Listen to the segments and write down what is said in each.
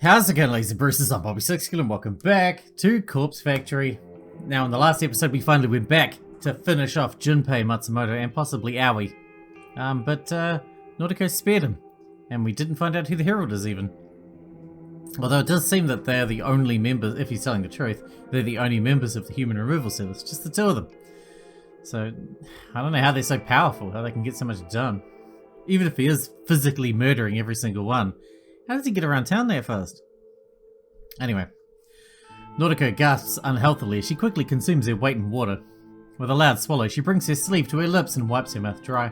How's it going, ladies and bruises? I'm Bobby Sixkilla and welcome back to Corpse Factory. Now, in the last episode, we finally went back to finish off Junpei, Matsumoto, and possibly Aoi. But Noriko spared him, and we didn't find out who the Herald is even. Although it does seem that they're the only members, if he's telling the truth, they're the only members of the Human Removal Service, just the two of them. So, I don't know how they're so powerful, how they can get so much done. Even if he is physically murdering every single one, how does he get around town that fast? Anyway, Noriko gasps unhealthily as she quickly consumes her weight in water. With a loud swallow, she brings her sleeve to her lips and wipes her mouth dry.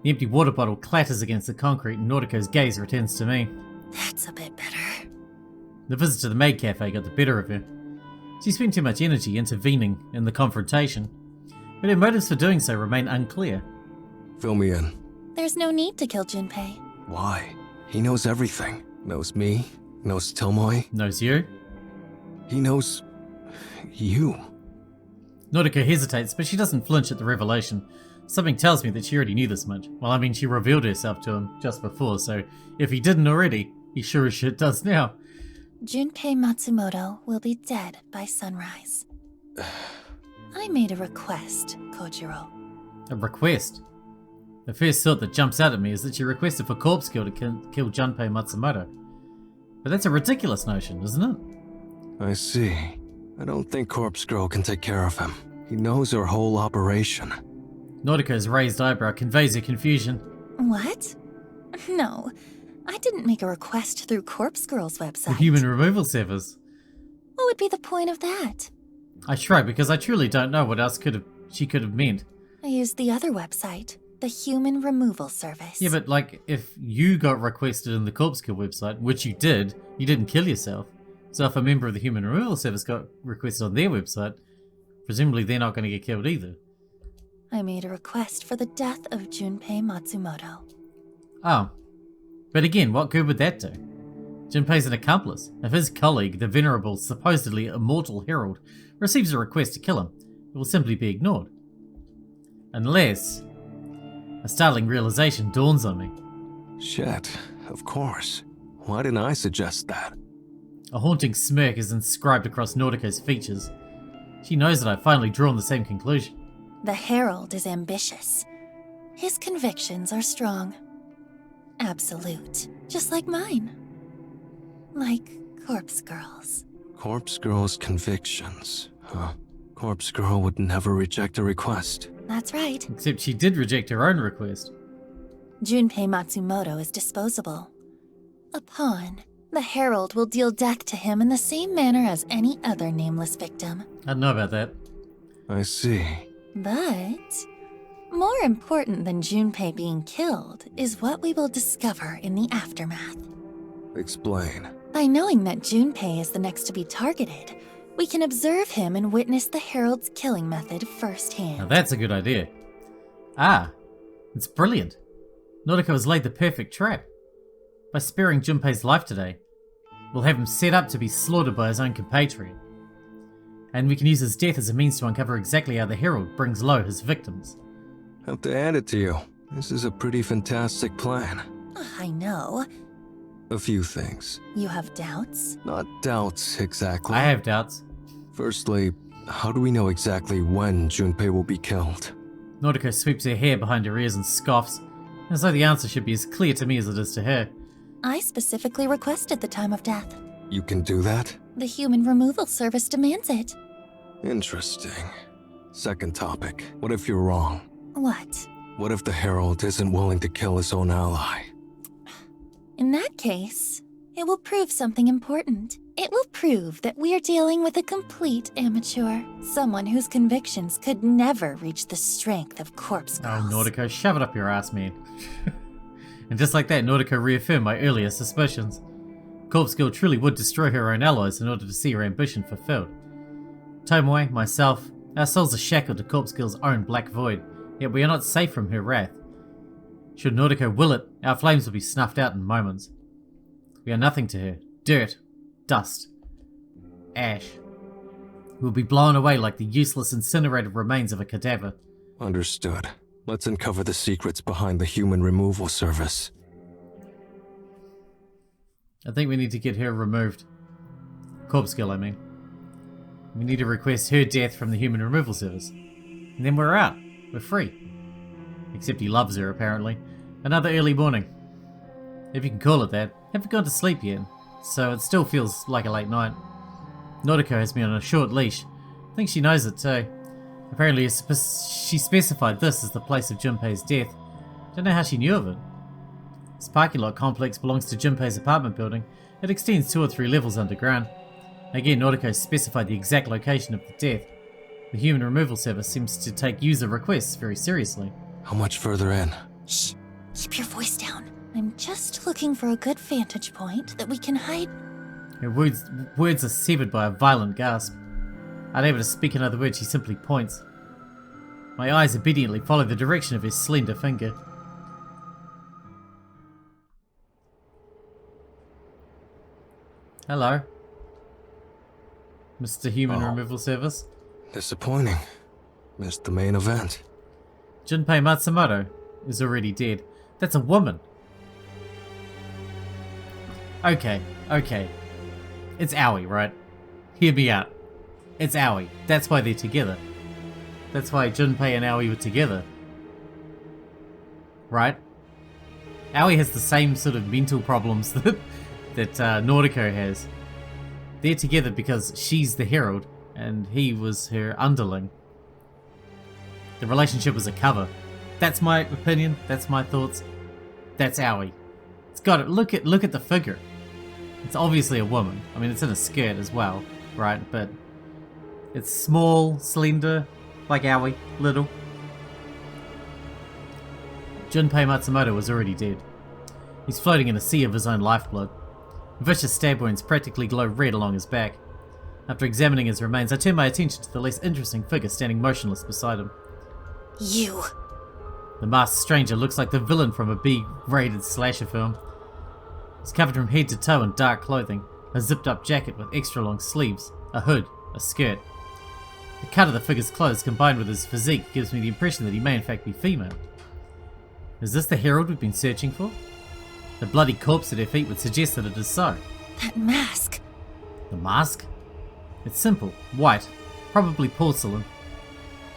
The empty water bottle clatters against the concrete and Noriko's gaze returns to me. That's a bit better. The visit to the maid cafe got the better of her. She spent too much energy intervening in the confrontation, but her motives for doing so remain unclear. Fill me in. There's no need to kill Junpei. Why? He knows everything. Knows me, knows Tomoe. Knows you? He knows... you. Noriko hesitates, but she doesn't flinch at the revelation. Something tells me that she already knew this much. Well, I mean, she revealed herself to him just before, so if he didn't already, he sure as shit does now. Junpei Matsumoto will be dead by sunrise. I made a request, Kojiro. A request? The first thought that jumps out at me is that she requested for Corpse Kill to kill Junpei Matsumoto. But that's a ridiculous notion, isn't it? I see. I don't think Corpse Girl can take care of him. He knows her whole operation. Noriko's raised eyebrow conveys her confusion. What? No, I didn't make a request through Corpse Girl's website. The Human Removal Service. What would be the point of that? I shrug because I truly don't know what else she could have meant. I used the other website, the Human Removal Service. Yeah, but like, if you got requested in the Corpse Kill website, which you didn't kill yourself. So if a member of the Human Removal Service got requested on their website, presumably they're not going to get killed either. I made a request for the death of Junpei Matsumoto. Oh. But again, what good would that do? Junpei's an accomplice. If his colleague, the venerable, supposedly immortal Herald, receives a request to kill him, it will simply be ignored. Unless... a startling realization dawns on me. Shit, of course. Why didn't I suggest that? A haunting smirk is inscribed across Noriko's features. She knows that I've finally drawn the same conclusion. The Herald is ambitious. His convictions are strong. Absolute, just like mine. Like Corpse Girl's. Corpse Girl's convictions, huh? Corpse Girl would never reject a request. That's right. Except she did reject her own request. Junpei Matsumoto is disposable. A pawn. The Herald will deal death to him in the same manner as any other nameless victim. I don't know about that. I see. But more important than Junpei being killed is what we will discover in the aftermath. Explain. By knowing that Junpei is the next to be targeted, we can observe him and witness the Herald's killing method firsthand. Now that's a good idea. Ah, it's brilliant. Noriko has laid the perfect trap. By sparing Junpei's life today, we'll have him set up to be slaughtered by his own compatriot. And we can use his death as a means to uncover exactly how the Herald brings low his victims. Have to add it to you. This is a pretty fantastic plan. I know. A few things. You have doubts? Not doubts, exactly. I have doubts. Firstly, how do we know exactly when Junpei will be killed? Noriko sweeps her hair behind her ears and scoffs, as though the answer should be as clear to me as it is to her. I specifically requested the time of death. You can do that? The Human Removal Service demands it. Interesting. Second topic. What if you're wrong? What? What if the Herald isn't willing to kill his own ally? In that case, it will prove something important. It will prove that we are dealing with a complete amateur. Someone whose convictions could never reach the strength of Corpse Girl's. Oh, Noriko, shove it up your ass, man. And just like that, Noriko reaffirmed my earlier suspicions. Corpse Girl truly would destroy her own allies in order to see her ambition fulfilled. Tomoe, myself, our souls are shackled to Corpse Girl's own black void, yet we are not safe from her wrath. Should Noriko will it, our flames will be snuffed out in moments. We are nothing to her. Dirt. Dust. Ash. We'll be blown away like the useless incinerated remains of a cadaver. Understood. Let's uncover the secrets behind the Human Removal Service. I think we need to get her removed. Corpsegirl, I mean. We need to request her death from the human removal service. And then we're out. We're free. Except he loves her, apparently. Another early morning. If you can call it that. Haven't gone to sleep yet, so it still feels like a late night. Noriko has me on a short leash. I think she knows it too. Apparently she specified this as the place of Junpei's death. Don't know how she knew of it. This parking lot complex belongs to Junpei's apartment building. It extends 2 or 3 levels underground. Again, Noriko specified the exact location of the death. The human removal service seems to take user requests very seriously. How much further in? Shh. Keep your voice down. I'm just looking for a good vantage point that we can hide. Her words are severed by a violent gasp. Unable to speak another word, she simply points. My eyes obediently follow the direction of her slender finger. Hello, Mr. Human Removal Service. Disappointing. Missed the main event. Junpei Matsumoto is already dead. That's a woman. Okay. It's Aoi, right? Hear me out. It's Aoi. That's why they're together. That's why Junpei and Aoi were together. Right? Aoi has the same sort of mental problems that Noriko has. They're together because she's the herald and he was her underling. The relationship was a cover. That's my opinion. That's my thoughts. That's Aoi. It's got it. Look at the figure. It's obviously a woman. I mean, it's in a skirt as well, right? But it's small, slender, like Aoi, little. Junpei Matsumoto was already dead. He's floating in a sea of his own lifeblood. Vicious stab wounds practically glow red along his back. After examining his remains, I turn my attention to the less interesting figure standing motionless beside him. You. The masked stranger looks like the villain from a B-rated slasher film. He's covered from head to toe in dark clothing, a zipped-up jacket with extra-long sleeves, a hood, a skirt. The cut of the figure's clothes combined with his physique gives me the impression that he may in fact be female. Is this the herald we've been searching for? The bloody corpse at her feet would suggest that it is so. That mask. The mask? It's simple, white, probably porcelain.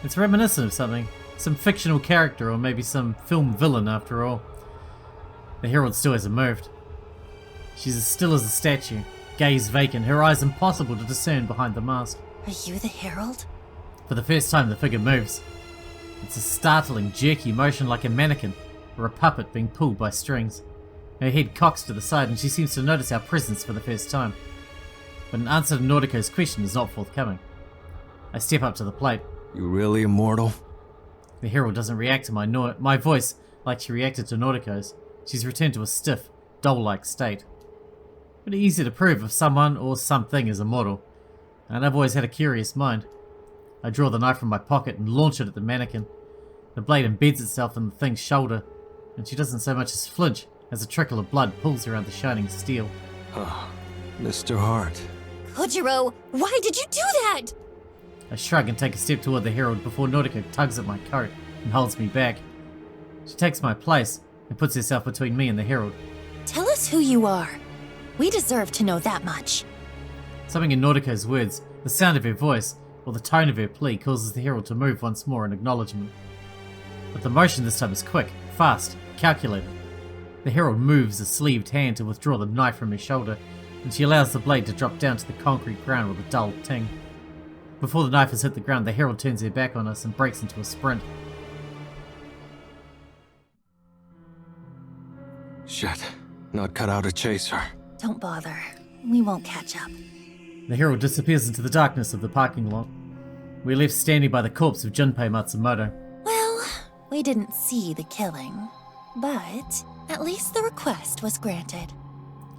It's reminiscent of something, some fictional character or maybe some film villain after all. The herald still hasn't moved. She's as still as a statue, gaze vacant, her eyes impossible to discern behind the mask. Are you the herald? For the first time the figure moves. It's a startling, jerky motion like a mannequin or a puppet being pulled by strings. Her head cocks to the side and she seems to notice our presence for the first time. But an answer to Noriko's question is not forthcoming. I step up to the plate. You really immortal? The herald doesn't react to my voice like she reacted to Noriko's. She's returned to a stiff, doll-like state. Pretty easy to prove if someone or something is immortal, and I've always had a curious mind. I draw the knife from my pocket and launch it at the mannequin. The blade embeds itself in the thing's shoulder, and she doesn't so much as flinch as a trickle of blood pulls around the shining steel. Ah, Mr. Hart. Kojiro, why did you do that? I shrug and take a step toward the herald before Noriko tugs at my coat and holds me back. She takes my place and puts herself between me and the herald. Tell us who you are. We deserve to know that much. Something in Noriko's words, the sound of her voice, or the tone of her plea causes the herald to move once more in acknowledgement. But the motion this time is quick, fast, calculated. The herald moves a sleeved hand to withdraw the knife from her shoulder, and she allows the blade to drop down to the concrete ground with a dull ting. Before the knife has hit the ground, the herald turns her back on us and breaks into a sprint. Shit, not cut out to chase her. Don't bother. We won't catch up. The herald disappears into the darkness of the parking lot. We're left standing by the corpse of Junpei Matsumoto. Well, we didn't see the killing, but at least the request was granted.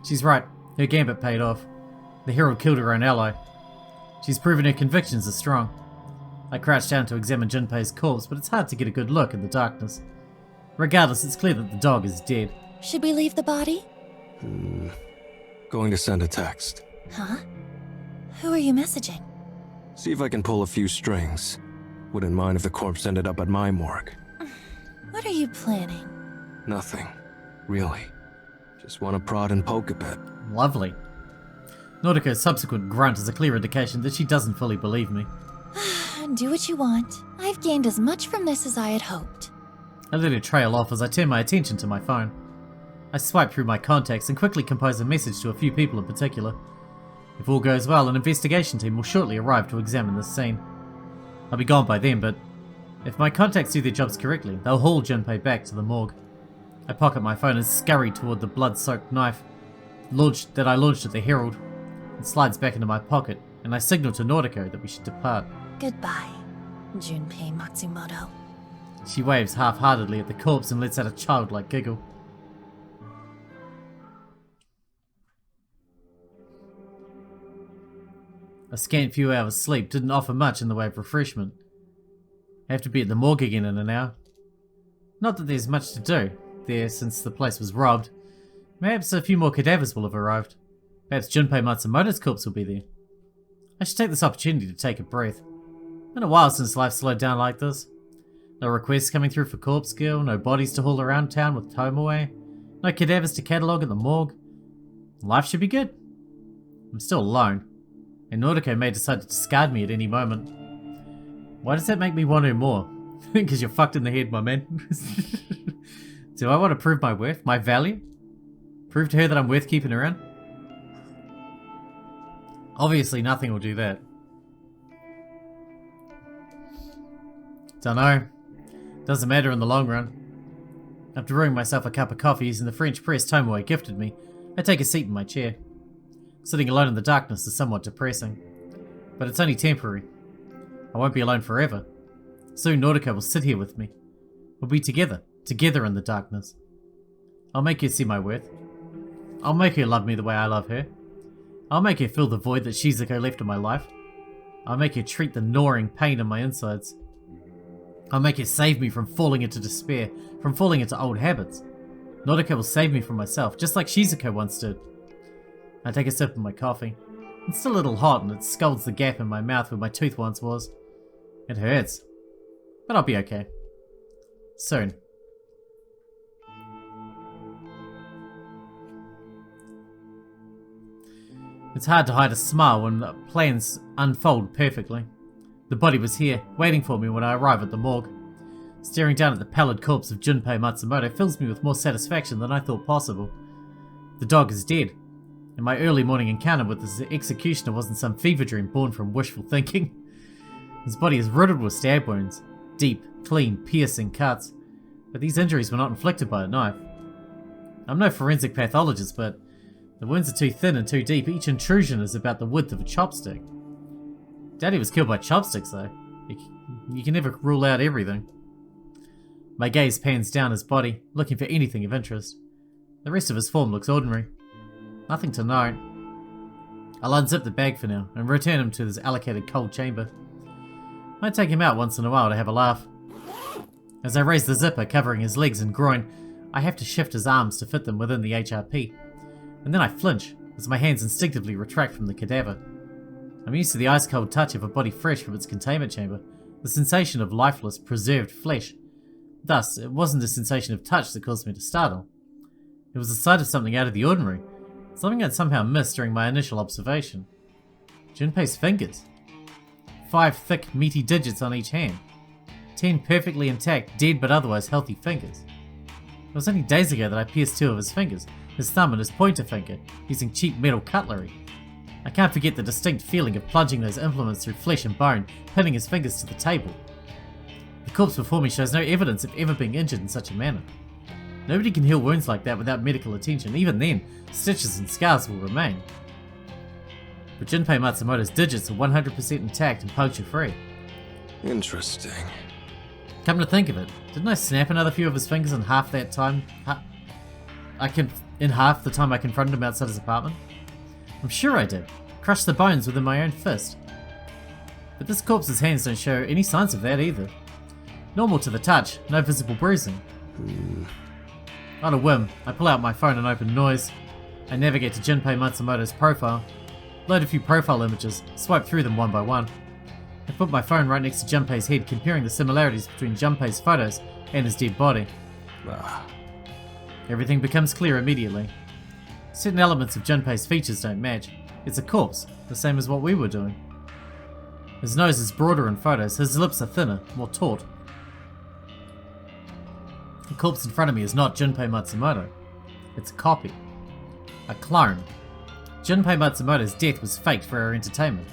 She's right. Her gambit paid off. The herald killed her own ally. She's proven her convictions are strong. I crouch down to examine Junpei's corpse, but it's hard to get a good look in the darkness. Regardless, it's clear that the dog is dead. Should we leave the body? Going to send a text. Huh? Who are you messaging? See if I can pull a few strings. Wouldn't mind if the corpse ended up at my morgue. What are you planning? Nothing. Really. Just want to prod and poke a bit. Lovely. Nautico's subsequent grunt is a clear indication that she doesn't fully believe me. Do what you want. I've gained as much from this as I had hoped. I let her trail off as I turn my attention to my phone. I swipe through my contacts and quickly compose a message to a few people in particular. If all goes well, an investigation team will shortly arrive to examine this scene. I'll be gone by then, but if my contacts do their jobs correctly, they'll haul Junpei back to the morgue. I pocket my phone and scurry toward the blood-soaked knife that I launched at the Herald. It slides back into my pocket, and I signal to Nautico that we should depart. Goodbye, Junpei Matsumoto. She waves half-heartedly at the corpse and lets out a childlike giggle. A scant few hours sleep didn't offer much in the way of refreshment. I have to be at the morgue again in an hour. Not that there's much to do there since the place was robbed. Perhaps a few more cadavers will have arrived. Perhaps Junpei Matsumoto's corpse will be there. I should take this opportunity to take a breath. Been a while since life slowed down like this. No requests coming through for corpse girl, no bodies to haul around town with Tomoe, no cadavers to catalogue at the morgue. Life should be good. I'm still alone, and Nautico may decide to discard me at any moment. Why does that make me want her more? Because you're fucked in the head, my man. Do I want to prove my worth, my value? Prove to her that I'm worth keeping around? Obviously nothing will do that. Dunno. Doesn't matter in the long run. After brewing myself a cup of coffee using the French press Tomoe gifted me, I take a seat in my chair. Sitting alone in the darkness is somewhat depressing. But it's only temporary. I won't be alone forever. Soon Nautico will sit here with me. We'll be together in the darkness. I'll make her see my worth. I'll make her love me the way I love her. I'll make her fill the void that Shizuko left in my life. I'll make her treat the gnawing pain in my insides. I'll make her save me from falling into despair, from falling into old habits. Nautico will save me from myself, just like Shizuko once did. I take a sip of my coffee. It's still a little hot and it scalds the gap in my mouth where my tooth once was. It hurts. But I'll be okay. Soon. It's hard to hide a smile when the plans unfold perfectly. The body was here, waiting for me when I arrive at the morgue. Staring down at the pallid corpse of Junpei Matsumoto fills me with more satisfaction than I thought possible. The dog is dead, and my early morning encounter with this executioner wasn't some fever dream born from wishful thinking. His body is riddled with stab wounds, deep, clean, piercing cuts, but these injuries were not inflicted by a knife. I'm no forensic pathologist, but the wounds are too thin and too deep. Each intrusion is about the width of a chopstick. Daddy was killed by chopsticks, though. You can never rule out everything. My gaze pans down his body, looking for anything of interest. The rest of his form looks ordinary. Nothing to note. I'll unzip the bag for now, and return him to his allocated cold chamber. Might take him out once in a while to have a laugh. As I raise the zipper covering his legs and groin, I have to shift his arms to fit them within the HRP. And then I flinch, as my hands instinctively retract from the cadaver. I'm used to the ice-cold touch of a body fresh from its containment chamber, the sensation of lifeless, preserved flesh. Thus, it wasn't the sensation of touch that caused me to startle. It was the sight of something out of the ordinary, something I'd somehow missed during my initial observation. Junpei's fingers. 5 thick, meaty digits on each hand. 10 perfectly intact, dead but otherwise healthy fingers. It was only days ago that I pierced 2 of his fingers, his thumb and his pointer finger, using cheap metal cutlery. I can't forget the distinct feeling of plunging those implements through flesh and bone, pinning his fingers to the table. The corpse before me shows no evidence of ever being injured in such a manner. Nobody can heal wounds like that without medical attention. Even then, stitches and scars will remain. But Junpei Matsumoto's digits are 100% intact and puncture-free. Interesting. Come to think of it, didn't I snap another few of his fingers in half that time? In half the time I confronted him outside his apartment? I'm sure I did. Crushed the bones within my own fist. But this corpse's hands don't show any signs of that either. Normal to the touch, no visible bruising. On a whim, I pull out my phone and open Noise. I navigate to Junpei Matsumoto's profile, load a few profile images, swipe through them one by one. I put my phone right next to Junpei's head, comparing the similarities between Junpei's photos and his dead body. Everything becomes clear immediately. Certain elements of Junpei's features don't match. It's a corpse, the same as what we were doing. His nose is broader in photos, his lips are thinner, more taut. The corpse in front of me is not Junpei Matsumoto. It's a copy. A clone. Junpei Matsumoto's death was faked for our entertainment.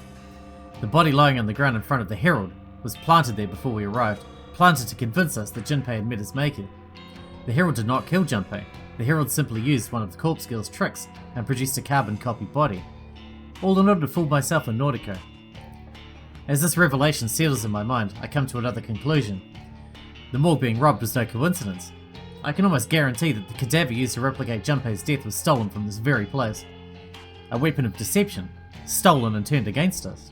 The body lying on the ground in front of the Herald was planted there before we arrived, planted to convince us that Junpei had met his maker. The Herald did not kill Junpei. The Herald simply used one of the Corpse Girl's tricks and produced a carbon copy body. All in order to fool myself and Nautico. As this revelation settles in my mind, I come to another conclusion. The morgue being robbed was no coincidence. I can almost guarantee that the cadaver used to replicate Junpei's death was stolen from this very place. A weapon of deception, stolen and turned against us.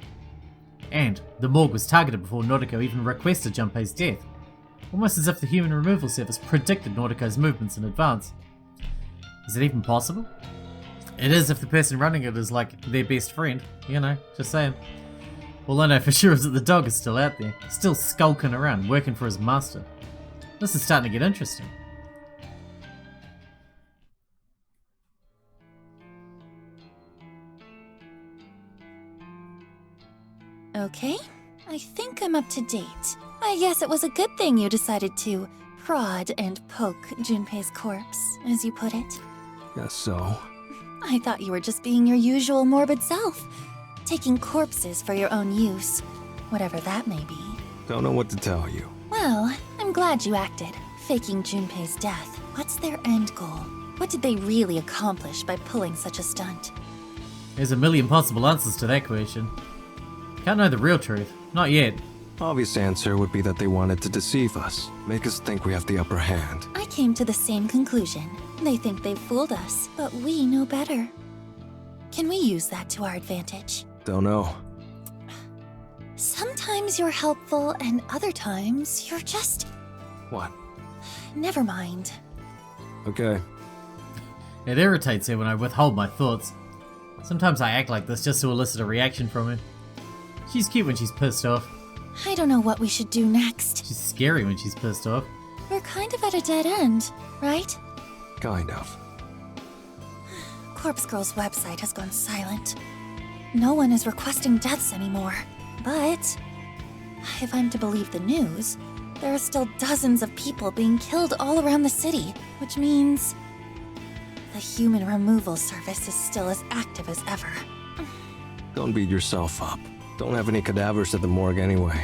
And the morgue was targeted before Nautico even requested Junpei's death. Almost as if the human removal service predicted Nautico's movements in advance. Is it even possible? It is if the person running it is like their best friend, you know, just saying. All I know for sure is that the dog is still out there, still skulking around, working for his master. This is starting to get interesting. Okay, I think I'm up to date. I guess it was a good thing you decided to prod and poke Junpei's corpse, as you put it. Guess so. I thought you were just being your usual morbid self, taking corpses for your own use, whatever that may be. Don't know what to tell you. Well, I'm glad you acted, faking Junpei's death. What's their end goal? What did they really accomplish by pulling such a stunt? There's a million possible answers to that question. Can't know the real truth. Not yet. Obvious answer would be that they wanted to deceive us, make us think we have the upper hand. I came to the same conclusion. They think they've fooled us, but we know better. Can we use that to our advantage? Don't know. Sometimes you're helpful, and other times you're just... What? Never mind. Okay. It irritates her when I withhold my thoughts. Sometimes I act like this just to elicit a reaction from her. She's cute when she's pissed off. I don't know what we should do next. She's scary when she's pissed off. We're kind of at a dead end, right? Kind of. Corpse Girl's website has gone silent. No one is requesting deaths anymore. But if I'm to believe the news, there are still dozens of people being killed all around the city, which means the human removal service is still as active as ever. Don't beat yourself up. Don't have any cadavers at the morgue anyway.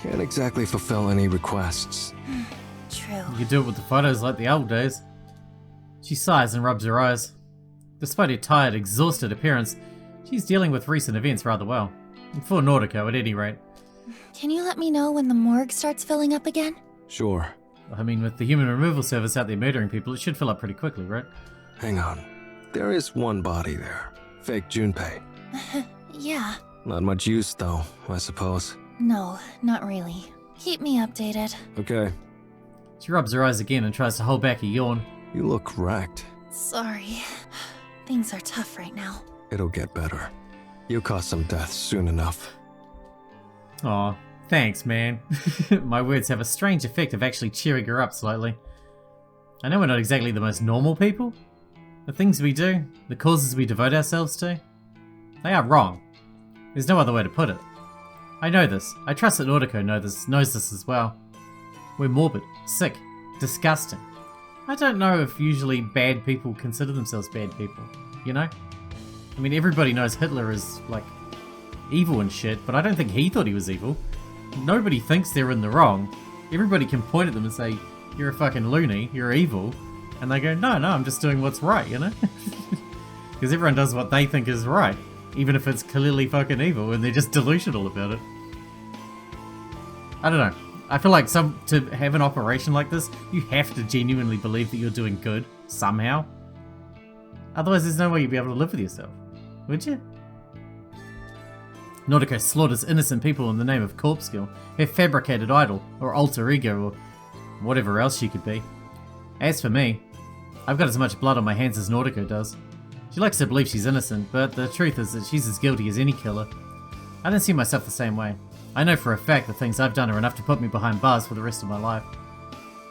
Can't exactly fulfill any requests. True. You could do it with the photos like the old days. She sighs and rubs her eyes. Despite her tired, exhausted appearance, she's dealing with recent events rather well. For Nautico, at any rate. Can you let me know when the morgue starts filling up again? Sure. I mean, with the human removal service out there murdering people, it should fill up pretty quickly, right? Hang on. There is one body there. Fake Junpei. Yeah. Not much use, though, I suppose. No, not really. Keep me updated. Okay. She rubs her eyes again and tries to hold back a yawn. You look wrecked. Sorry. Things are tough right now. It'll get better. You'll cause some deaths soon enough. Aw, thanks, man. My words have a strange effect of actually cheering her up slightly. I know we're not exactly the most normal people. The things we do, the causes we devote ourselves to, they are wrong. There's no other way to put it. I know this. I trust that Nautico knows this as well. We're morbid, sick, disgusting. I don't know if usually bad people consider themselves bad people, you know? I mean, everybody knows Hitler is, like, evil and shit, but I don't think he thought he was evil. Nobody thinks they're in the wrong. Everybody can point at them and say, you're a fucking loony, you're evil. And they go, no, I'm just doing what's right, you know? Because everyone does what they think is right, even if it's clearly fucking evil and they're just delusional about it. I don't know. I feel like to have an operation like this, you have to genuinely believe that you're doing good, somehow. Otherwise there's no way you'd be able to live with yourself. Would you? Nautico slaughters innocent people in the name of Corpse Girl, her fabricated idol, or alter ego, or whatever else she could be. As for me, I've got as much blood on my hands as Nautico does. She likes to believe she's innocent, but the truth is that she's as guilty as any killer. I don't see myself the same way. I know for a fact the things I've done are enough to put me behind bars for the rest of my life.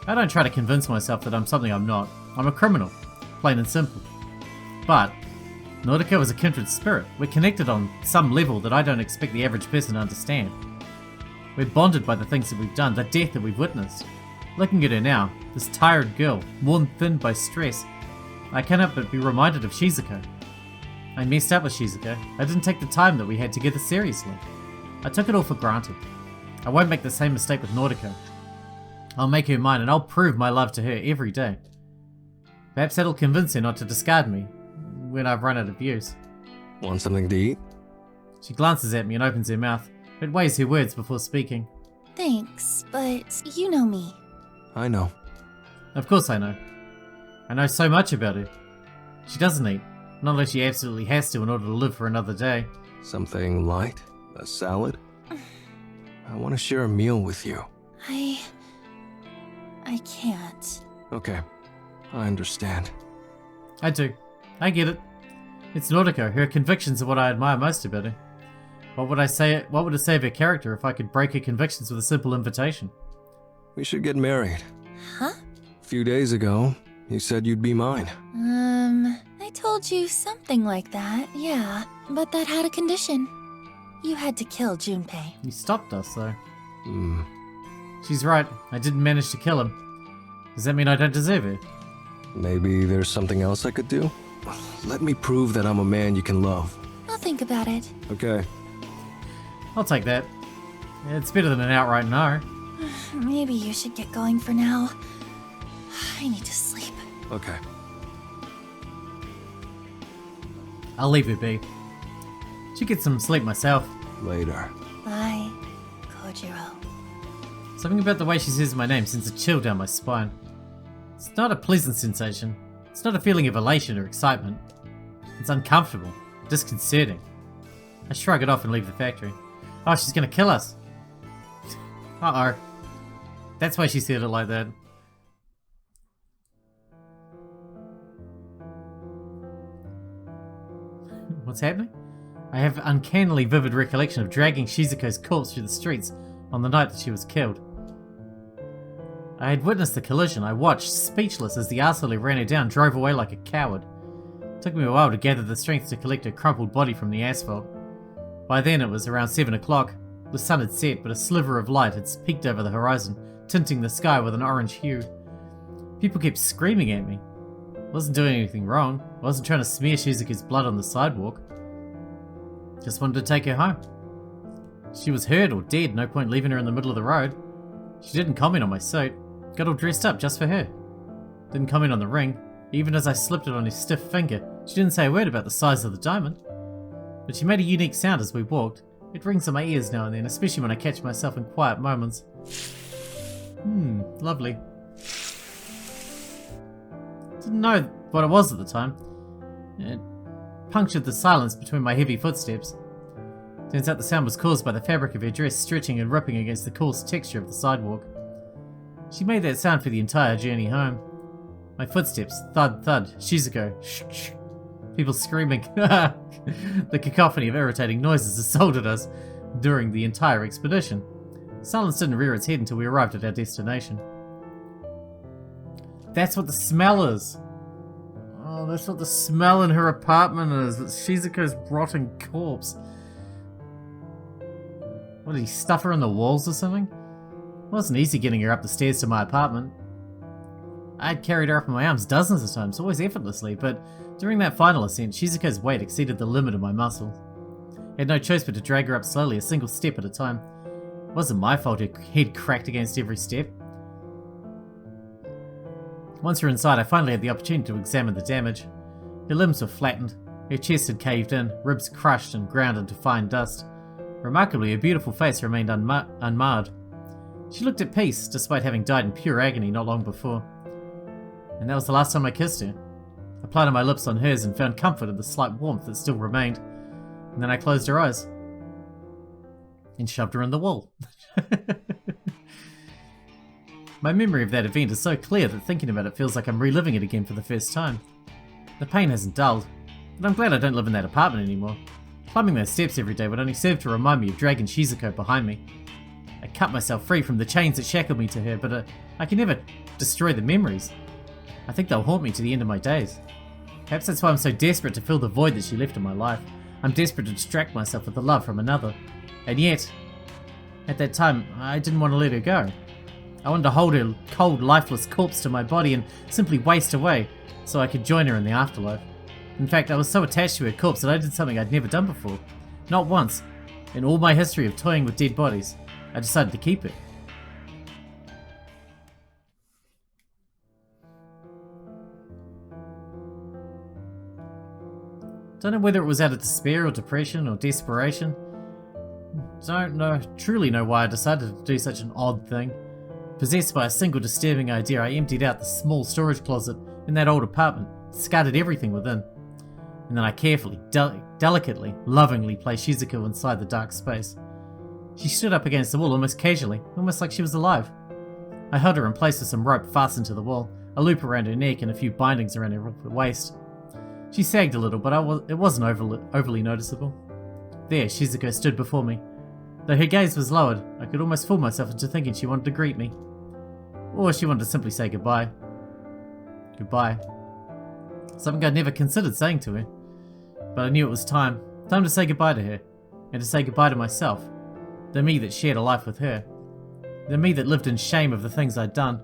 I don't try to convince myself that I'm something I'm not. I'm a criminal, plain and simple. But Nordica is a kindred spirit. We're connected on some level that I don't expect the average person to understand. We're bonded by the things that we've done, the death that we've witnessed. Looking at her now, this tired girl, worn thin by stress, I cannot but be reminded of Shizuko. I messed up with Shizuko. I didn't take the time that we had together seriously. I took it all for granted. I won't make the same mistake with Nordica. I'll make her mine and I'll prove my love to her every day. Perhaps that'll convince her not to discard me when I've run out of use. Want something to eat? She glances at me and opens her mouth, but weighs her words before speaking. Thanks, but you know me. I know. Of course I know. I know so much about her. She doesn't eat, not unless she absolutely has to in order to live for another day. Something light? A salad? I want to share a meal with you. I can't. Okay, I understand. I do. I get it. It's Nordica. Her convictions are what I admire most about her. What would it say of her character if I could break her convictions with a simple invitation? We should get married. Huh? A few days ago, you said you'd be mine. I told you something like that, yeah. But that had a condition. You had to kill Junpei. You stopped us, though. She's right. I didn't manage to kill him. Does that mean I don't deserve her? Maybe there's something else I could do? Let me prove that I'm a man you can love. I'll think about it. Okay. I'll take that. It's better than an outright no. Maybe you should get going for now. I need to sleep. Okay. I'll leave her be. Should get some sleep myself. Later. Bye, Kojiro. Something about the way she says my name sends a chill down my spine. It's not a pleasant sensation. It's not a feeling of elation or excitement. It's uncomfortable, disconcerting. I shrug it off and leave the factory. Oh, she's gonna kill us. Uh-oh. That's why she said it like that. What's happening? I have an uncannily vivid recollection of dragging Shizuko's corpse through the streets on the night that she was killed. I had witnessed the collision. I watched, speechless, as the arsehole who ran her down drove away like a coward. It took me a while to gather the strength to collect her crumpled body from the asphalt. By then it was around 7 o'clock. The sun had set, but a sliver of light had peeked over the horizon, tinting the sky with an orange hue. People kept screaming at me. I wasn't doing anything wrong. I wasn't trying to smear Shizuka's blood on the sidewalk. Just wanted to take her home. She was hurt or dead, no point leaving her in the middle of the road. She didn't comment on my suit. Got all dressed up just for her. Didn't comment on the ring. Even as I slipped it on his stiff finger, she didn't say a word about the size of the diamond. But she made a unique sound as we walked. It rings in my ears now and then, especially when I catch myself in quiet moments. Lovely. Didn't know what it was at the time. It punctured the silence between my heavy footsteps. Turns out the sound was caused by the fabric of her dress stretching and ripping against the coarse texture of the sidewalk. She made that sound for the entire journey home. My footsteps, thud, thud, Shizuko, shh, shh. People screaming. The cacophony of irritating noises assaulted us during the entire expedition. Silence didn't rear its head until we arrived at our destination. That's what the smell is. Oh, that's what the smell in her apartment is. It's Shizuko's rotting corpse. What, did he stuff her in the walls or something? It wasn't easy getting her up the stairs to my apartment. I'd carried her up in my arms dozens of times, always effortlessly, but during that final ascent, Shizuko's weight exceeded the limit of my muscles. I had no choice but to drag her up slowly, a single step at a time. It wasn't my fault her head cracked against every step. Once we were inside, I finally had the opportunity to examine the damage. Her limbs were flattened, her chest had caved in, ribs crushed and ground into fine dust. Remarkably, her beautiful face remained unmarred. She looked at peace, despite having died in pure agony not long before. And that was the last time I kissed her. I planted my lips on hers and found comfort in the slight warmth that still remained. And then I closed her eyes. And shoved her in the wall. My memory of that event is so clear that thinking about it feels like I'm reliving it again for the first time. The pain hasn't dulled, but I'm glad I don't live in that apartment anymore. Climbing those steps every day would only serve to remind me of dragging Shizuko behind me. I cut myself free from the chains that shackled me to her, but I can never destroy the memories. I think they'll haunt me to the end of my days. Perhaps that's why I'm so desperate to fill the void that she left in my life. I'm desperate to distract myself with the love from another. And yet, at that time, I didn't want to let her go. I wanted to hold her cold, lifeless corpse to my body and simply waste away so I could join her in the afterlife. In fact, I was so attached to her corpse that I did something I'd never done before. Not once. In all my history of toying with dead bodies, I decided to keep it. Don't know whether it was out of despair or depression or desperation. Truly know why I decided to do such an odd thing. Possessed by a single disturbing idea, I emptied out the small storage closet in that old apartment, discarded everything within. And then I carefully, delicately, lovingly placed Sixkilla inside the dark space. She stood up against the wall almost casually, almost like she was alive. I held her in place with some rope fastened to the wall, a loop around her neck and a few bindings around her waist. She sagged a little, but it wasn't overly noticeable. There, Sixkilla stood before me. Though her gaze was lowered, I could almost fool myself into thinking she wanted to greet me. Or she wanted to simply say goodbye. Goodbye. Something I'd never considered saying to her. But I knew it was time. Time to say goodbye to her. And to say goodbye to myself. The me that shared a life with her. The me that lived in shame of the things I'd done.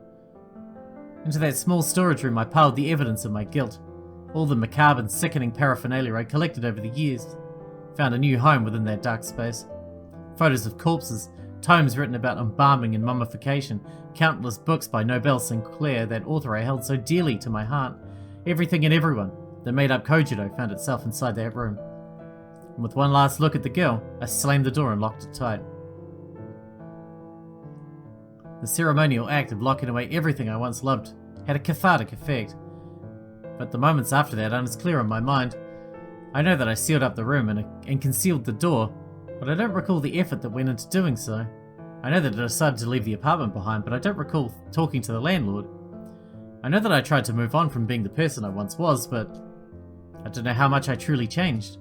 Into that small storage room I piled the evidence of my guilt. All the macabre and sickening paraphernalia I'd collected over the years. Found a new home within that dark space. Photos of corpses, tomes written about embalming and mummification, countless books by Nobel Sinclair, that author I held so dearly to my heart. Everything and everyone that made up Curator found itself inside that room. And with one last look at the girl, I slammed the door and locked it tight. The ceremonial act of locking away everything I once loved had a cathartic effect. But the moments after that aren't as clear in my mind. I know that I sealed up the room and concealed the door, but I don't recall the effort that went into doing so. I know that I decided to leave the apartment behind, but I don't recall talking to the landlord. I know that I tried to move on from being the person I once was, but I don't know how much I truly changed.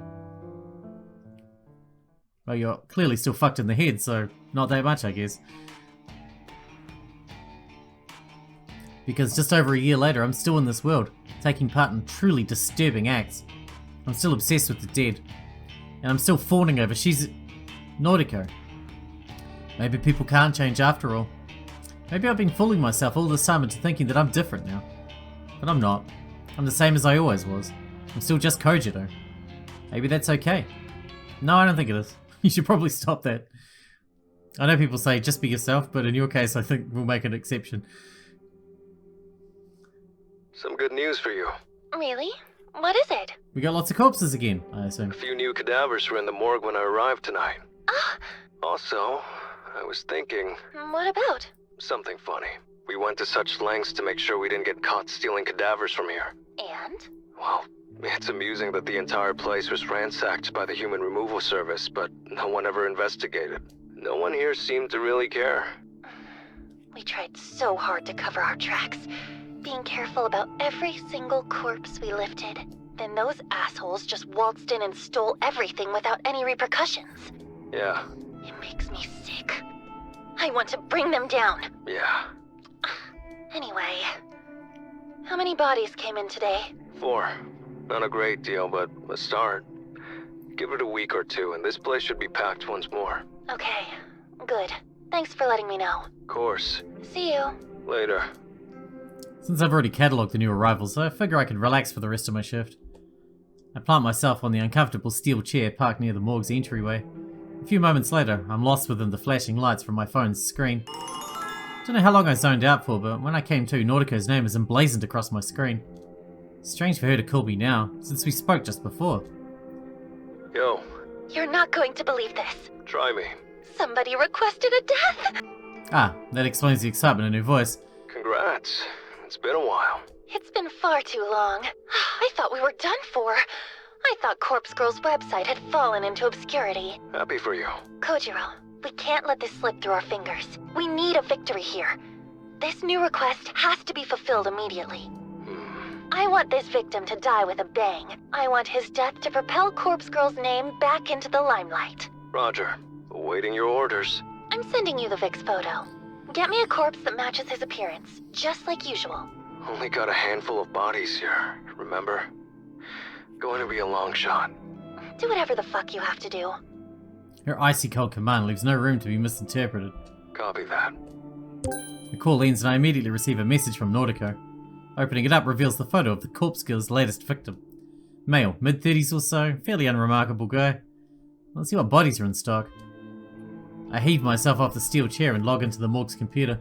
Well, you're clearly still fucked in the head, so not that much, I guess. Because just over a year later, I'm still in this world, taking part in truly disturbing acts. I'm still obsessed with the dead. And I'm still fawning over Nordico. Maybe people can't change after all. Maybe I've been fooling myself all this time into thinking that I'm different now. But I'm not. I'm the same as I always was. I'm still just Curator. Maybe that's okay. No, I don't think it is. You should probably stop that. I know people say just be yourself, but in your case I think we'll make an exception. Some good news for you. Really? What is it? We got lots of corpses again, I assume. A few new cadavers were in the morgue when I arrived tonight. Ah! Also, I was thinking... What about? Something funny. We went to such lengths to make sure we didn't get caught stealing cadavers from here. And? Well, it's amusing that the entire place was ransacked by the human removal service, but no one ever investigated. No one here seemed to really care. We tried so hard to cover our tracks, being careful about every single corpse we lifted. Then those assholes just waltzed in and stole everything without any repercussions. Yeah. It makes me sick. I want to bring them down. Yeah. Anyway, how many bodies came in today? 4. Not a great deal, but a start. Give it a week or two, and this place should be packed once more. Okay, good. Thanks for letting me know. Of course. See you. Later. Since I've already catalogued the new arrivals, I figure I could relax for the rest of my shift. I plant myself on the uncomfortable steel chair parked near the morgue's entryway. A few moments later, I'm lost within the flashing lights from my phone's screen. Don't know how long I zoned out for, but when I came to, Nautico's name is emblazoned across my screen. Strange for her to call me now, since we spoke just before. Yo. You're not going to believe this. Try me. Somebody requested a death! Ah, that explains the excitement in her voice. Congrats. It's been a while. It's been far too long. I thought we were done for. I thought Corpse Girl's website had fallen into obscurity. Happy for you. Kojiro, we can't let this slip through our fingers. We need a victory here. This new request has to be fulfilled immediately. I want this victim to die with a bang. I want his death to propel Corpse Girl's name back into the limelight. Roger. Awaiting your orders. I'm sending you the Vic's photo. Get me a corpse that matches his appearance, just like usual. Only got a handful of bodies here, remember? Going to be a long shot. Do whatever the fuck you have to do. Her icy cold command leaves no room to be misinterpreted. Copy that. The call ends and I immediately receive a message from Nautico. Opening it up reveals the photo of the corpse girl's latest victim. Male, mid-30s or so, fairly unremarkable guy. Let's see what bodies are in stock. I heave myself off the steel chair and log into the morgue's computer.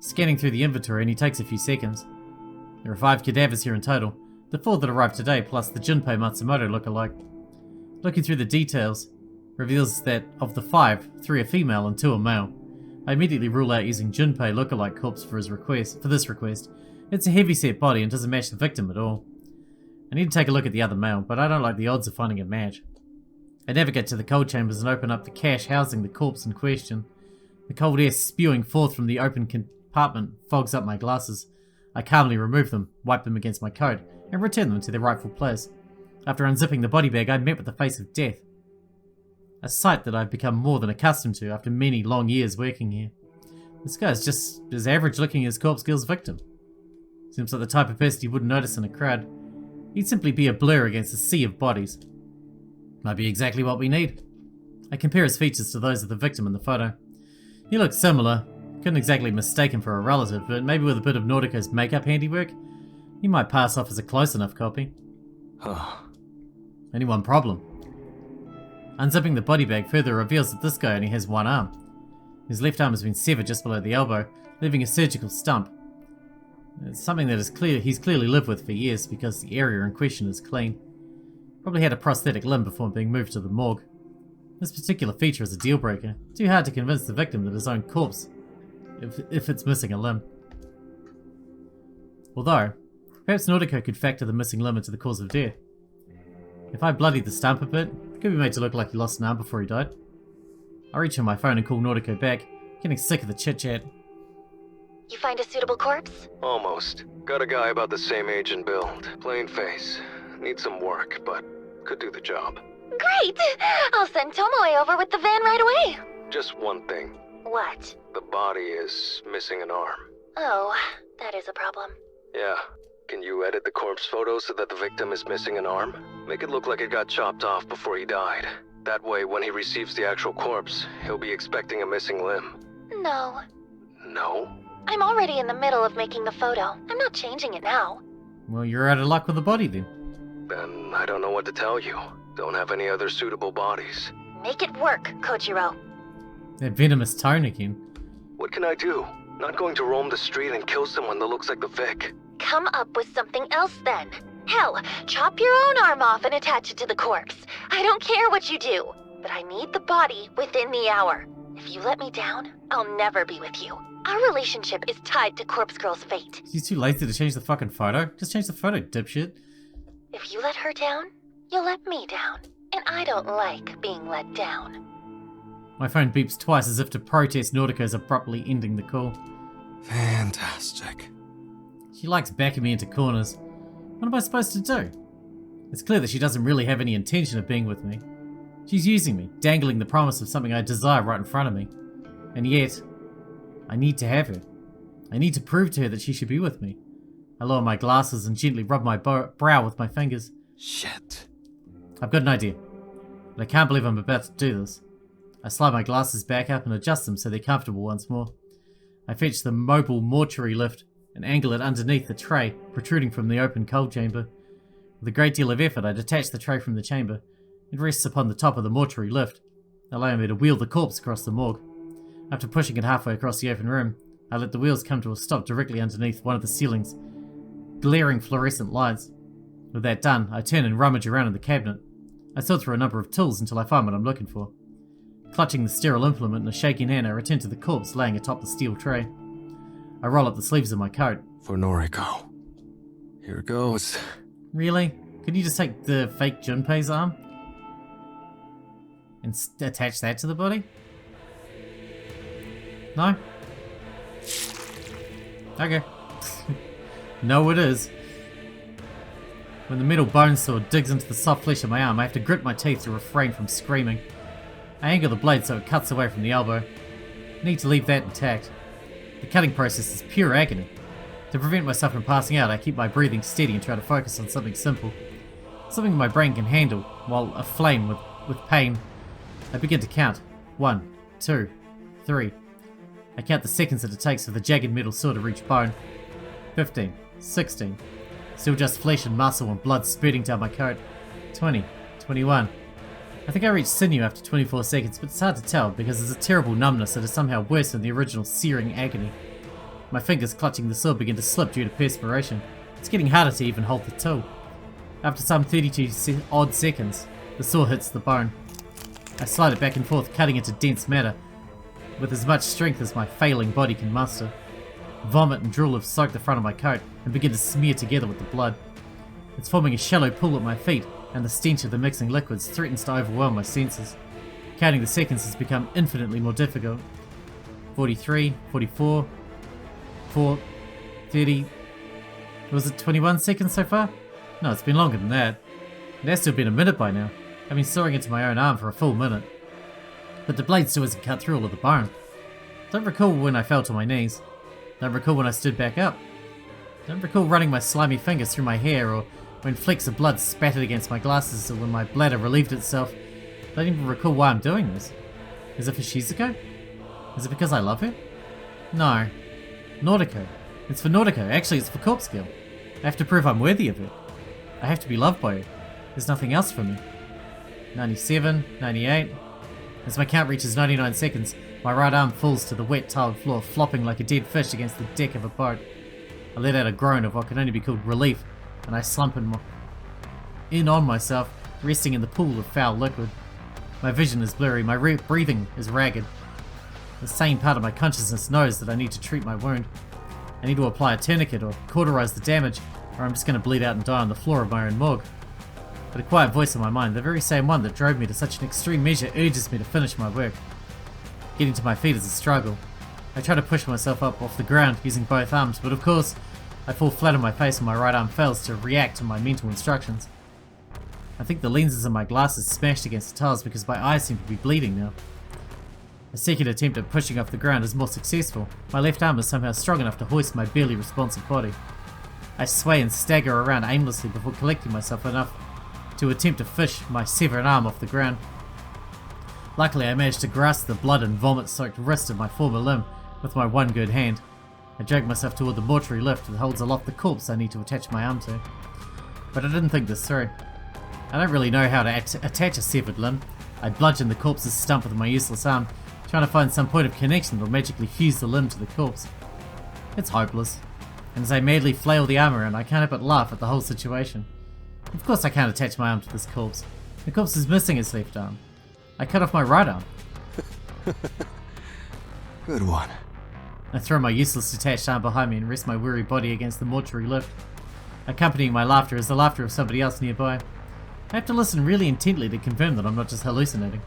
Scanning through the inventory only takes a few seconds. There are 5 cadavers here in total, the 4 that arrived today plus the Junpei Matsumoto look-alike. Looking through the details reveals that of the 5, 3 are female and 2 are male. I immediately rule out using Junpei look-alike corpse for this request. It's a heavy-set body and doesn't match the victim at all. I need to take a look at the other male, but I don't like the odds of finding a match. I navigate to the cold chambers and open up the cache housing the corpse in question. The cold air spewing forth from the open compartment fogs up my glasses. I calmly remove them, wipe them against my coat, and return them to their rightful place. After unzipping the body bag, I met with the face of death. A sight that I've become more than accustomed to after many long years working here. This guy is just as average looking as Corpse Girl's victim. Seems like the type of person you wouldn't notice in a crowd. He'd simply be a blur against a sea of bodies. Might be exactly what we need. I compare his features to those of the victim in the photo. He looks similar. Couldn't exactly mistake him for a relative, but maybe with a bit of Nautico's makeup handiwork, he might pass off as a close enough copy. Only one problem. Unzipping the body bag further reveals that this guy only has one arm. His left arm has been severed just below the elbow, leaving a surgical stump. It's something that he's clearly lived with for years because the area in question is clean. Probably had a prosthetic limb before being moved to the morgue. This particular feature is a deal breaker. Too hard to convince the victim that his own corpse, if it's missing a limb. Although, perhaps Nautico could factor the missing limb into the cause of death. If I bloodied the stump a bit, it could be made to look like he lost an arm before he died. I reach for my phone and call Nautico back, getting sick of the chit-chat. You find a suitable corpse? Almost. Got a guy about the same age and build. Plain face. Needs some work, but could do the job. Great! I'll send Tomoe over with the van right away. Just one thing. What? The body is missing an arm. Oh, that is a problem. Yeah. Can you edit the corpse photo so that the victim is missing an arm? Make it look like it got chopped off before he died. That way, when he receives the actual corpse, he'll be expecting a missing limb. No. No? I'm already in the middle of making the photo. I'm not changing it now. Well, you're out of luck with the body then. Then I don't know what to tell you. Don't have any other suitable bodies. Make it work, Kojiro. That venomous tone again. What can I do? Not going to roam the street and kill someone that looks like the Vic. Come up with something else then. Hell, chop your own arm off and attach it to the corpse. I don't care what you do, but I need the body within the hour. If you let me down, I'll never be with you. Our relationship is tied to Corpse Girl's fate. She's too lazy to change the fucking photo. Just change the photo, dipshit. If you let her down, you'll let me down. And I don't like being let down. My phone beeps twice as if to protest Nautico's abruptly ending the call. Fantastic. She likes backing me into corners. What am I supposed to do? It's clear that she doesn't really have any intention of being with me. She's using me, dangling the promise of something I desire right in front of me. And yet, I need to have her. I need to prove to her that she should be with me. I lower my glasses and gently rub my brow with my fingers. Shit. I've got an idea, but I can't believe I'm about to do this. I slide my glasses back up and adjust them so they're comfortable once more. I fetch the mobile mortuary lift and angle it underneath the tray protruding from the open cold chamber. With a great deal of effort, I detach the tray from the chamber. It rests upon the top of the mortuary lift, allowing me to wheel the corpse across the morgue. After pushing it halfway across the open room, I let the wheels come to a stop directly underneath one of the ceiling's glaring fluorescent lights. With that done, I turn and rummage around in the cabinet. I sort through a number of tools until I find what I'm looking for. Clutching the sterile implement in a shaking hand, I return to the corpse laying atop the steel tray. I roll up the sleeves of my coat. For Noriko. Here goes. Really? Could you just take the fake Junpei's arm? And attach that to the body? No? Okay. No it is. When the metal bone saw digs into the soft flesh of my arm, I have to grit my teeth to refrain from screaming. I angle the blade so it cuts away from the elbow. I need to leave that intact. The cutting process is pure agony. To prevent myself from passing out, I keep my breathing steady and try to focus on something simple. something my brain can handle, while aflame with pain. I begin to count. 1, 2, 3. I count the seconds that it takes for the jagged metal saw to reach bone. 15, 16. Still just flesh and muscle and blood spurting down my coat. 20, 21. I think I reached sinew after 24 seconds, but it's hard to tell because there's a terrible numbness that is somehow worse than the original searing agony. My fingers clutching the saw begin to slip due to perspiration. It's getting harder to even hold the tool. After some 32 odd seconds, the saw hits the bone. I slide it back and forth, cutting into dense matter with as much strength as my failing body can muster. Vomit and drool have soaked the front of my coat and begin to smear together with the blood. It's forming a shallow pool at my feet, and the stench of the mixing liquids threatens to overwhelm my senses. Counting the seconds has become infinitely more difficult. 43, 44, 4, 30... Was it 21 seconds so far? No, it's been longer than that. It has to have been a minute by now. I've been sawing into my own arm for a full minute. But the blade still hasn't cut through all of the bone. Don't recall when I fell to my knees. Don't recall when I stood back up. Don't recall running my slimy fingers through my hair, or when flecks of blood spattered against my glasses, or when my bladder relieved itself. Don't even recall why I'm doing this. Is it for Shizuko? Is it because I love her? No. Nautico. It's for Nautico. Actually, it's for Corpse Girl. I have to prove I'm worthy of her. I have to be loved by her. There's nothing else for me. 97, 98. As my count reaches 99 seconds, my right arm falls to the wet tiled floor, flopping like a dead fish against the deck of a boat. I let out a groan of what can only be called relief, and I slump in on myself, resting in the pool of foul liquid. My vision is blurry, my breathing is ragged. The sane part of my consciousness knows that I need to treat my wound. I need to apply a tourniquet or cauterize the damage, or I'm just going to bleed out and die on the floor of my own morgue. But a quiet voice in my mind, the very same one that drove me to such an extreme measure, urges me to finish my work. Getting to my feet is a struggle. I try to push myself up off the ground using both arms, but of course, I fall flat on my face and my right arm fails to react to my mental instructions. I think the lenses in my glasses smashed against the tiles because my eyes seem to be bleeding now. A second attempt at pushing off the ground is more successful. My left arm is somehow strong enough to hoist my barely responsive body. I sway and stagger around aimlessly before collecting myself enough to attempt to fish my severed arm off the ground. Luckily, I managed to grasp the blood and vomit-soaked wrist of my former limb with my one good hand. I drag myself toward the mortuary lift that holds aloft the corpse I need to attach my arm to. But I didn't think this through. I don't really know how to attach a severed limb. I bludgeon the corpse's stump with my useless arm, trying to find some point of connection that will magically fuse the limb to the corpse. It's hopeless. And as I madly flail the arm around, I can't help but laugh at the whole situation. Of course I can't attach my arm to this corpse. The corpse is missing its left arm. I cut off my right arm. Good one. I throw my useless detached arm behind me and rest my weary body against the mortuary lift. Accompanying my laughter is the laughter of somebody else nearby. I have to listen really intently to confirm that I'm not just hallucinating.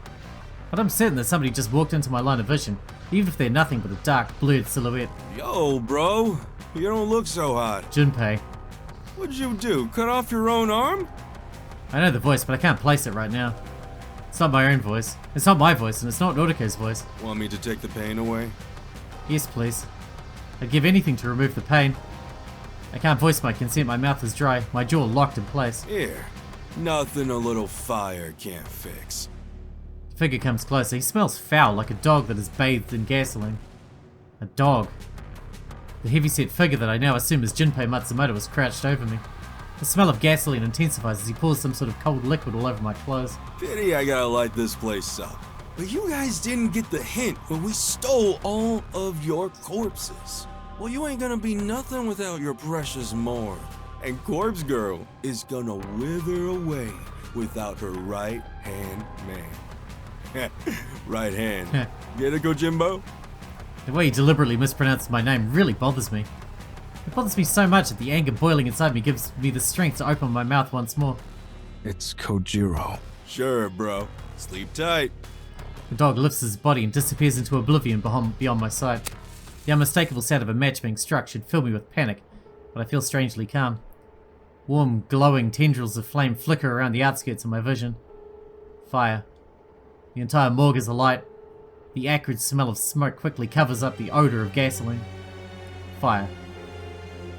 But I'm certain that somebody just walked into my line of vision, even if they're nothing but a dark, blurred silhouette. Yo, bro, you don't look so hot. Junpei. What'd you do, cut off your own arm? I know the voice, but I can't place it right now. It's not my own voice. It's not my voice, and it's not Nautico's voice. Want me to take the pain away? Yes, please. I'd give anything to remove the pain. I can't voice my consent, my mouth is dry, my jaw locked in place. Here, nothing a little fire can't fix. The figure comes closer. He smells foul, like a dog that is bathed in gasoline. A dog. The heavyset figure that I now assume is Junpei Matsumoto is crouched over me. The smell of gasoline intensifies as he pours some sort of cold liquid all over my clothes. Pity I gotta light this place up. But you guys didn't get the hint when we stole all of your corpses. Well, you ain't gonna be nothing without your precious morgue. And Corpse Girl is gonna wither away without her right-hand man. Right hand. Get it, Kojimbo? The way he deliberately mispronounces my name really bothers me. It bothers me so much that the anger boiling inside me gives me the strength to open my mouth once more. It's Kojiro. Sure, bro. Sleep tight. The dog lifts his body and disappears into oblivion beyond my sight. The unmistakable sound of a match being struck should fill me with panic, but I feel strangely calm. Warm, glowing tendrils of flame flicker around the outskirts of my vision. Fire. The entire morgue is alight. The acrid smell of smoke quickly covers up the odor of gasoline. Fire.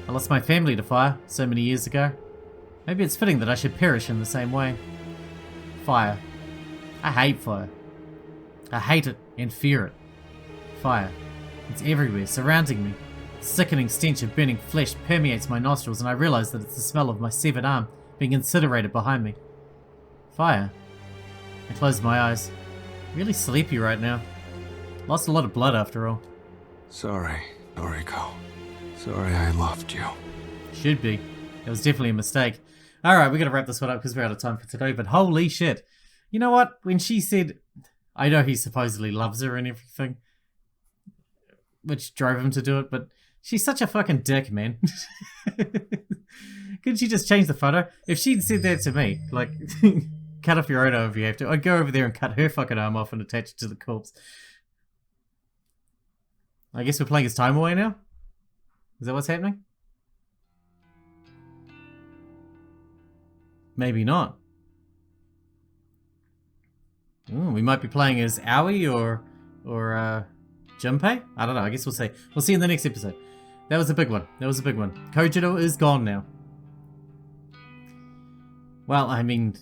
I lost my family to fire so many years ago. Maybe it's fitting that I should perish in the same way. Fire. I hate fire. I hate it and fear it. Fire. It's everywhere, surrounding me. The sickening stench of burning flesh permeates my nostrils, and I realize that it's the smell of my severed arm being incinerated behind me. Fire. I close my eyes. Really sleepy right now. Lost a lot of blood after all. Sorry, Noriko. Sorry I loved you. Should be. It was definitely a mistake. Alright, we gotta wrap this one up because we're out of time for today, but holy shit. You know what? When she said, I know he supposedly loves her and everything, which drove him to do it, but she's such a fucking dick, man. Couldn't she just change the photo? If she'd said that to me, like, cut off your own arm if you have to, I'd go over there and cut her fucking arm off and attach it to the corpse. I guess we're playing his time away now? Is that what's happening? Maybe not. Ooh, we might be playing as Aoi or Junpei? I don't know, I guess we'll see. We'll see in the next episode. That was a big one. That was a big one. Kojiro is gone now. Well, I mean,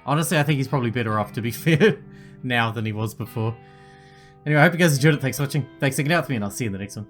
honestly, I think he's probably better off, to be fair, now than he was before. Anyway, I hope you guys enjoyed it. Thanks for watching. Thanks for hanging out with me, and I'll see you in the next one.